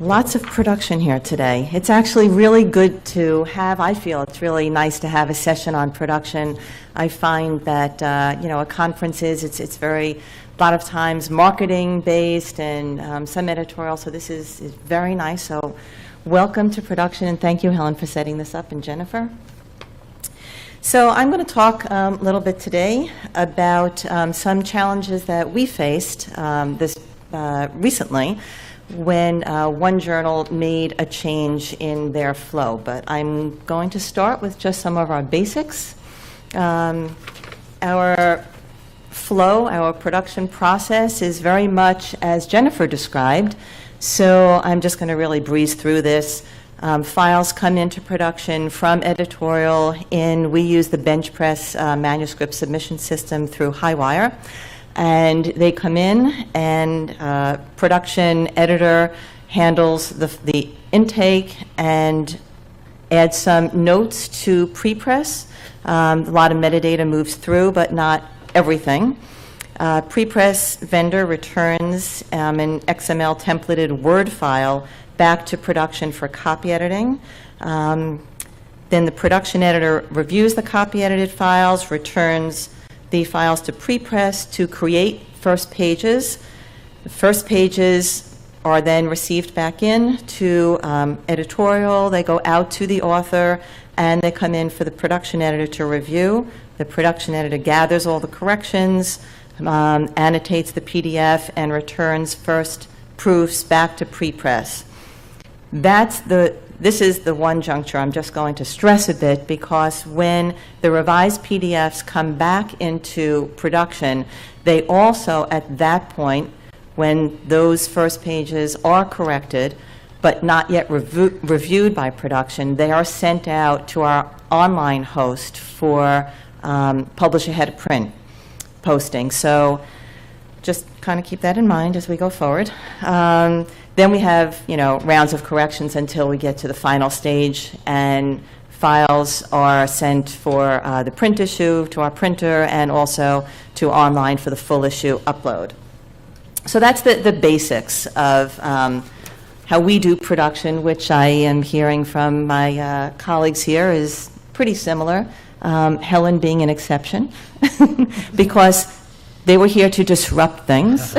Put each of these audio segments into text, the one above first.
Lots of production here today. It's actually really good to have, I feel it's really nice to have a session on production. I find that, at conferences, it's very, a lot of times marketing based and some editorial, so this is very nice. So welcome to production, and thank you, Helen, for setting this up, and Jennifer. So I'm going to talk a little bit today about some challenges that we faced recently when one journal made a change in their flow. But I'm going to start with just some of our basics. Our flow, our production process is very much as Jennifer described, so I'm just going to really breeze through this. Files come into production from editorial we use the bench press manuscript submission system through Highwire. And they come in, and production editor handles the intake and adds some notes to prepress. A lot of metadata moves through, but not everything. Prepress vendor returns an XML templated Word file back to production for copy editing. Then the production editor reviews the copy edited files, returns the files to prepress to create first pages. The first pages are then received back in to editorial. They go out to the author, and they come in for the production editor to review. The production editor gathers all the corrections, annotates the PDF, and returns first proofs back to prepress. This is the one juncture I'm just going to stress a bit, because when the revised PDFs come back into production, they also, at that point, when those first pages are corrected, but not yet reviewed by production, they are sent out to our online host for publish ahead of print posting. So just kind of keep that in mind as we go forward. Then we have, rounds of corrections until we get to the final stage, and files are sent for the print issue to our printer, and also to online for the full issue upload. So that's the basics of how we do production, which I am hearing from my colleagues here is pretty similar, Helen being an exception, because they were here to disrupt things.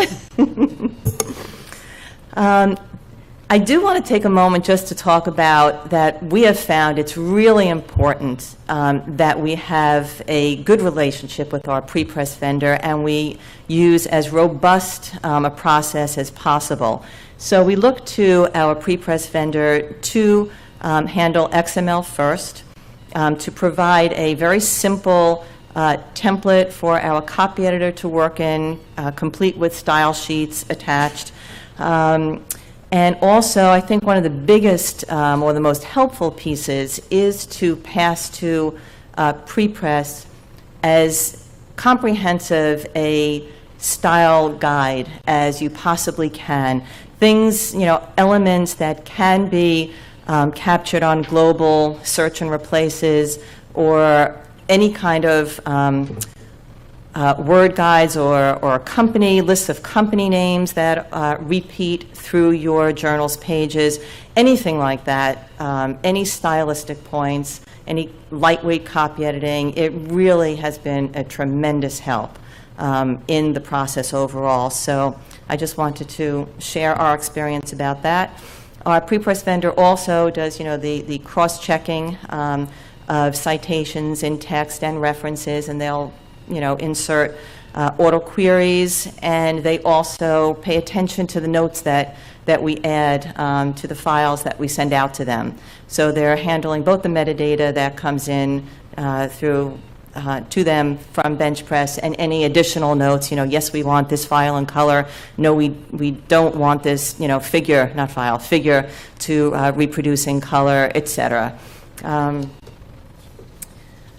I do want to take a moment just to talk about that we have found it's really important that we have a good relationship with our prepress vendor, and we use as robust a process as possible. So we look to our prepress vendor to handle XML first, to provide a very simple template for our copy editor to work in, complete with style sheets attached. And also, I think one of the biggest or the most helpful pieces is to pass to prepress as comprehensive a style guide as you possibly can. Things, elements that can be captured on global search and replaces, or any kind of word guides or company lists of company names that repeat through your journal's pages, anything like that, any stylistic points, any lightweight copy editing. It really has been a tremendous help in the process overall. So I just wanted to share our experience about that. Our prepress vendor also does, the cross-checking of citations in text and references, and they'll insert auto queries, and they also pay attention to the notes that we add to the files that we send out to them. So they're handling both the metadata that comes in through to them from BenchPress, and any additional notes, yes, we want this file in color, no, we don't want this, figure, not file, figure to reproduce in color, etc.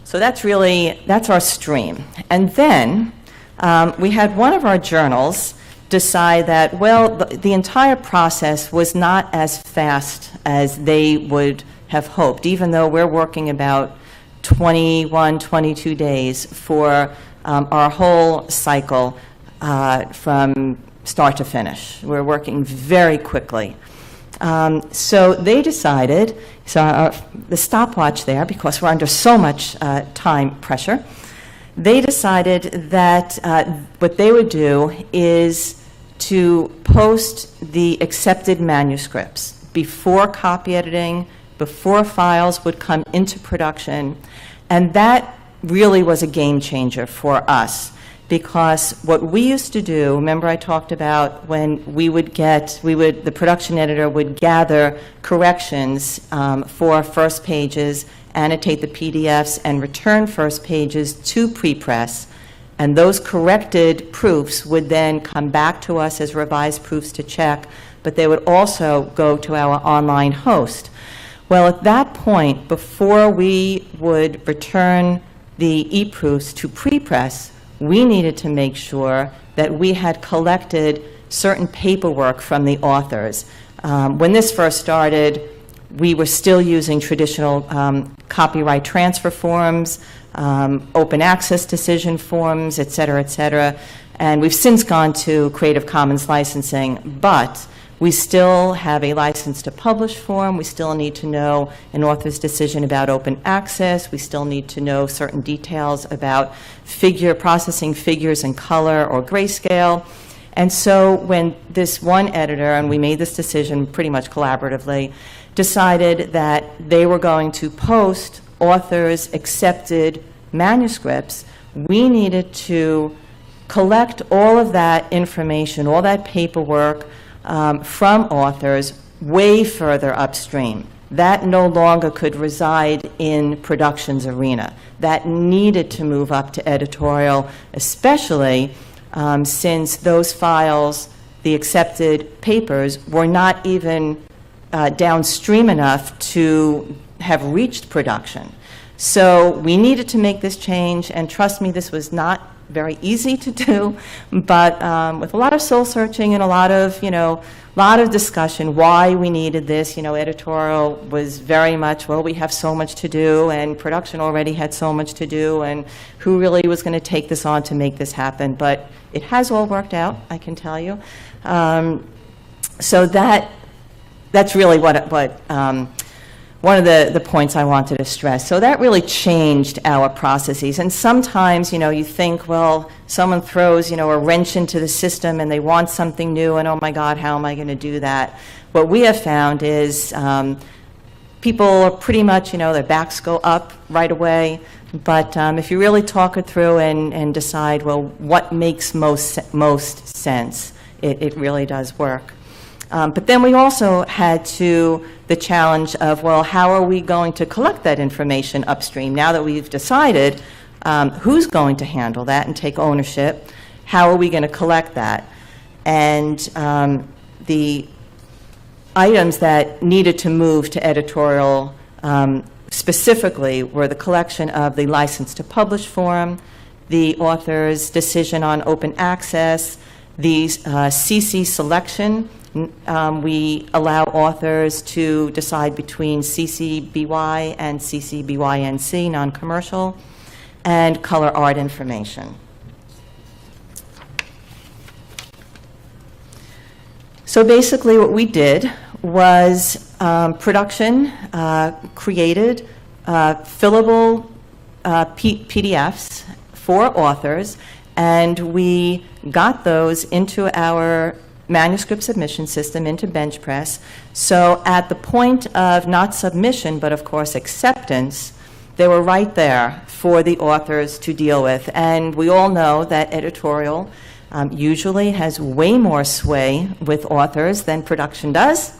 So that's our stream. And then we had one of our journals decide that, well, the entire process was not as fast as they would have hoped, even though we're working about 21, 22 days for our whole cycle from start to finish. We're working very quickly. So they decided, the stopwatch there, because we're under so much time pressure, they decided that what they would do is to post the accepted manuscripts before copy editing, before files would come into production, and that really was a game changer for us, because what we used to do, remember I talked about when the production editor would gather corrections for first pages, annotate the PDFs, and return first pages to prepress, and those corrected proofs would then come back to us as revised proofs to check, but they would also go to our online host. Well, at that point, before we would return the e-proofs to prepress, we needed to make sure that we had collected certain paperwork from the authors. When this first started, we were still using traditional copyright transfer forms, open access decision forms, et cetera, and we've since gone to Creative Commons licensing, but we still have a license to publish form. We still need to know an author's decision about open access. We still need to know certain details about processing figures in color or grayscale. And so when this one editor, and we made this decision pretty much collaboratively, decided that they were going to post authors' accepted manuscripts, we needed to collect all of that information, all that paperwork, from authors way further upstream. That no longer could reside in production's arena. That needed to move up to editorial, especially since those files, the accepted papers, were not even downstream enough to have reached production. So we needed to make this change, and trust me, this was not very easy to do, but with a lot of soul searching and a lot of discussion why we needed this. Editorial was very much, well, we have so much to do, and production already had so much to do, and who really was going to take this on to make this happen? But it has all worked out, I can tell you. So that's really one of the points I wanted to stress. So that really changed our processes. And sometimes, you think, well, someone throws, a wrench into the system and they want something new, and oh my God, how am I going to do that? What we have found is people are pretty much, their backs go up right away. But if you really talk it through and decide, well, what makes most sense, it really does work. But then we also had the challenge of, well, how are we going to collect that information upstream? Now that we've decided who's going to handle that and take ownership, how are we going to collect that? And the items that needed to move to editorial specifically were the collection of the license to publish form, the author's decision on open access, the CC selection. We allow authors to decide between CC BY and CC BY-NC, non-commercial, and color art information. So basically what we did was production created fillable PDFs for authors, and we got those into our manuscript submission system, into BenchPress. So at the point of not submission, but of course acceptance, they were right there for the authors to deal with. And we all know that editorial usually has way more sway with authors than production does.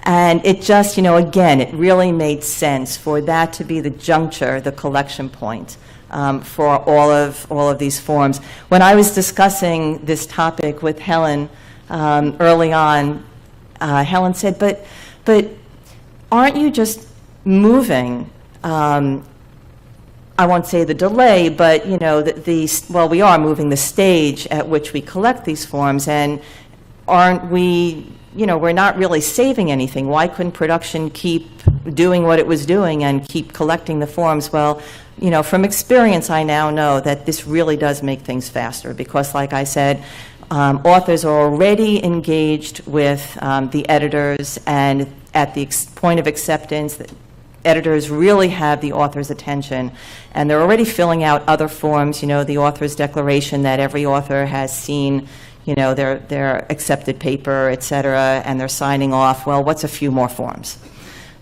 And it just, again, it really made sense for that to be the juncture, the collection point for all of these forms. When I was discussing this topic with Helen early on, Helen said, but aren't you just moving, I won't say the delay, but well, we are moving the stage at which we collect these forms, and aren't we, we're not really saving anything. Why couldn't production keep doing what it was doing and keep collecting the forms? Well, from experience, I now know that this really does make things faster, because like I said, authors are already engaged with the editors, and at the point of acceptance, the editors really have the author's attention, and they're already filling out other forms, the author's declaration that every author has seen, their accepted paper, et cetera, and they're signing off. Well, what's a few more forms?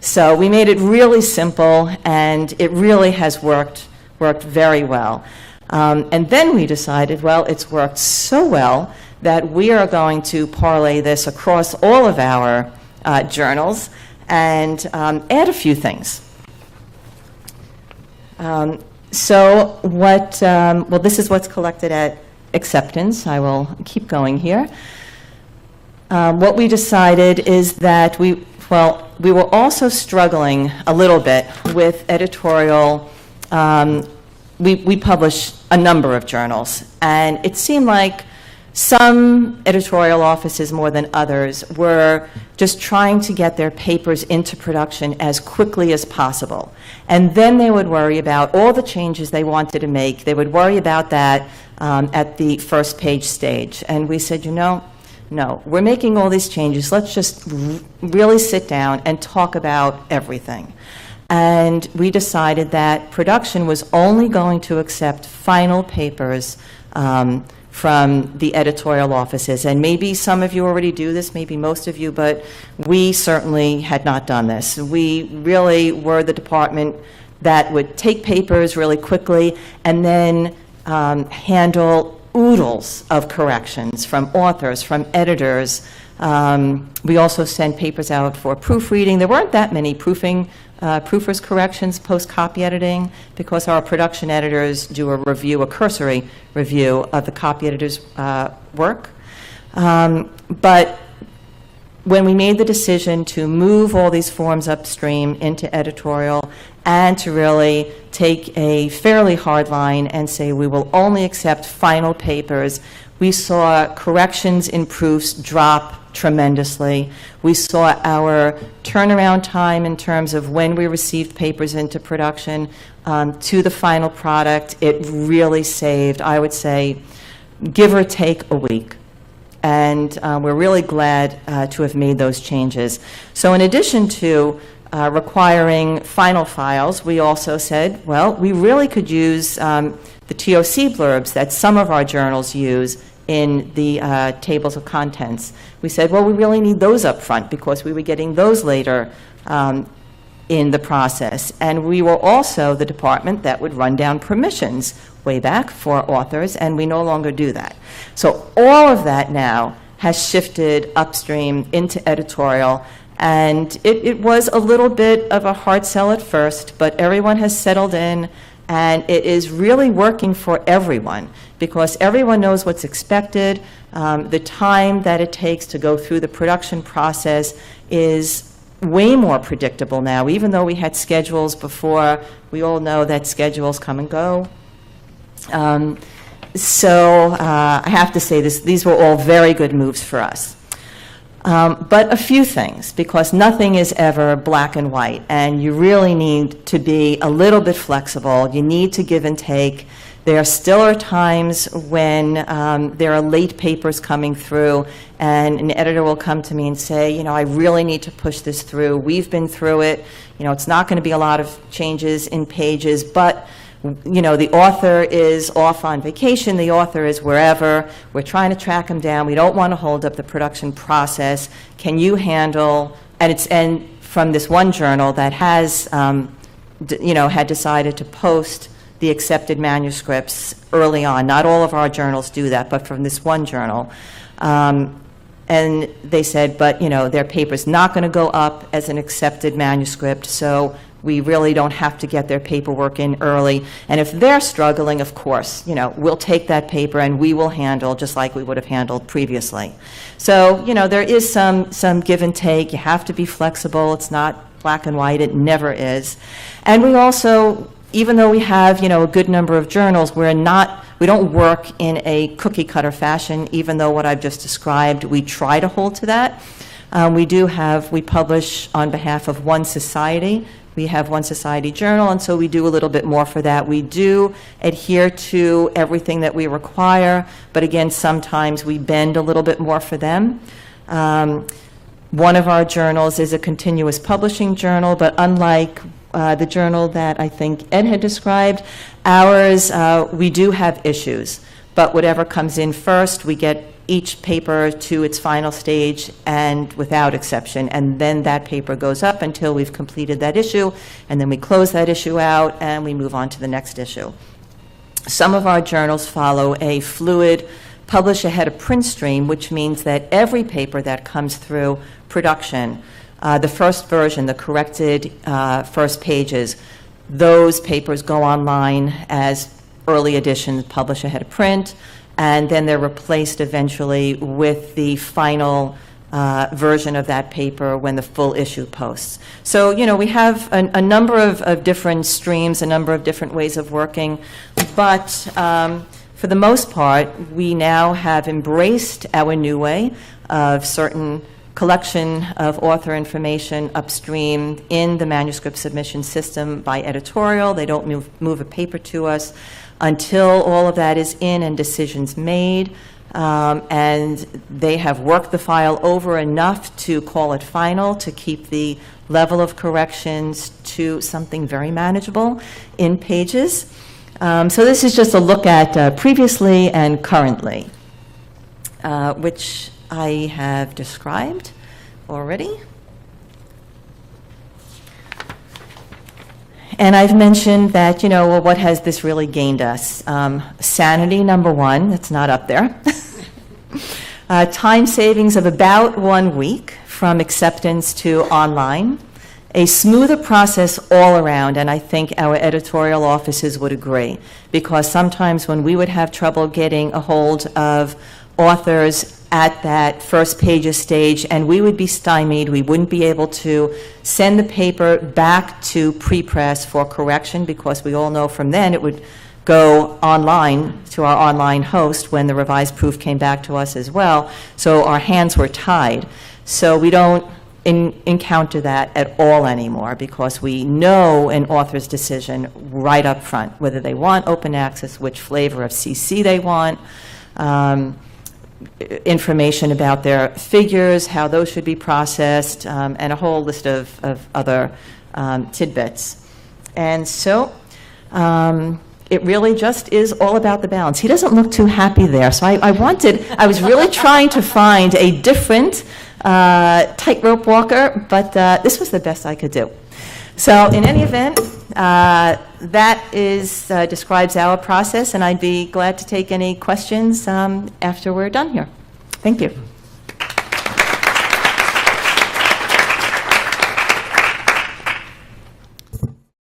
So we made it really simple, and it really has worked very well. And then we decided, well, it's worked so well that we are going to parlay this across all of our journals and add a few things. Well, this is what's collected at acceptance. I will keep going here. What we decided is that we were also struggling a little bit with editorial. We publish a number of journals, and it seemed like some editorial offices more than others were just trying to get their papers into production as quickly as possible. And then they would worry about all the changes they wanted to make. They would worry about that at the first page stage. And we said, no, we're making all these changes. Let's just really sit down and talk about everything. And we decided that production was only going to accept final papers from the editorial offices. And maybe some of you already do this, maybe most of you, but we certainly had not done this. We really were the department that would take papers really quickly and then handle oodles of corrections from authors, from editors. We also sent papers out for proofreading. There weren't that many proofers' corrections post-copy editing because our production editors do a cursory review of the copy editor's work. But when we made the decision to move all these forms upstream into editorial and to really take a fairly hard line and say we will only accept final papers, we saw corrections in proofs drop tremendously. We saw our turnaround time in terms of when we received papers into production to the final product. It really saved, I would say, give or take a week. And we're really glad to have made those changes. So in addition to requiring final files, we also said, well, we really could use the TOC blurbs that some of our journals use in the tables of contents. We said, well, we really need those up front because we were getting those later in the process. And we were also the department that would run down permissions way back for authors, and we no longer do that. So all of that now has shifted upstream into editorial, and it was a little bit of a hard sell at first, but everyone has settled in, and it is really working for everyone because everyone knows what's expected. The time that it takes to go through the production process is way more predictable now. Even though we had schedules before, we all know that schedules come and go. So I have to say these were all very good moves for us. But a few things, because nothing is ever black and white, and you really need to be a little bit flexible. You need to give and take. There still are times when there are late papers coming through, and an editor will come to me and say, I really need to push this through. We've been through it. It's not going to be a lot of changes in pages, but the author is off on vacation, the author is wherever, we're trying to track him down, we don't want to hold up the production process, can you handle, and from this one journal that has, had decided to post the accepted manuscripts early on. Not all of our journals do that, but from this one journal. And they said, but their paper's not going to go up as an accepted manuscript, so we really don't have to get their paperwork in early. And if they're struggling, of course, we'll take that paper and we will handle just like we would have handled previously. So, there is some give and take. You have to be flexible. It's not black and white. It never is. And we also, even though we have, a good number of journals, we don't work in a cookie cutter fashion, even though what I've just described, we try to hold to that. We publish on behalf of one society, We have one society journal, and so we do a little bit more for that. We do adhere to everything that we require, but again, sometimes we bend a little bit more for them. One of our journals is a continuous publishing journal, but unlike the journal that I think Ed had described, ours, we do have issues, but whatever comes in first, we get each paper to its final stage and without exception, and then that paper goes up until we've completed that issue, and then we close that issue out and we move on to the next issue. Some of our journals follow a fluid publish ahead of print stream, which means that every paper that comes through production, the first version, the corrected first pages, those papers go online as early editions, publish ahead of print, and then they're replaced eventually with the final version of that paper when the full issue posts. So, you know, we have a number of different streams, a number of different ways of working, but for the most part, we now have embraced our new way of certain collection of author information upstream in the manuscript submission system by editorial. They don't move a paper to us until all of that is in and decisions made, and they have worked the file over enough to call it final, to keep the level of corrections to something very manageable in pages. So this is just a look at previously and currently, which I have described already. And I've mentioned that, you know, well, what has this really gained us? Sanity, number one, that's not up there. Time savings of about 1 week from acceptance to online. A smoother process all around, and I think our editorial offices would agree, because sometimes when we would have trouble getting a hold of authors at that first pages stage, and we would be stymied, we wouldn't be able to send the paper back to prepress for correction, because we all know from then it would go online to our online host when the revised proof came back to us as well. So our hands were tied. So we don't encounter that at all anymore, because we know an author's decision right up front, whether they want open access, which flavor of CC they want, information about their figures, how those should be processed, and a whole list of other tidbits. And so it really just is all about the balance. He doesn't look too happy there, so I was really trying to find a different tightrope walker, but this was the best I could do. So in any event, that describes our process, and I'd be glad to take any questions after we're done here. Thank you.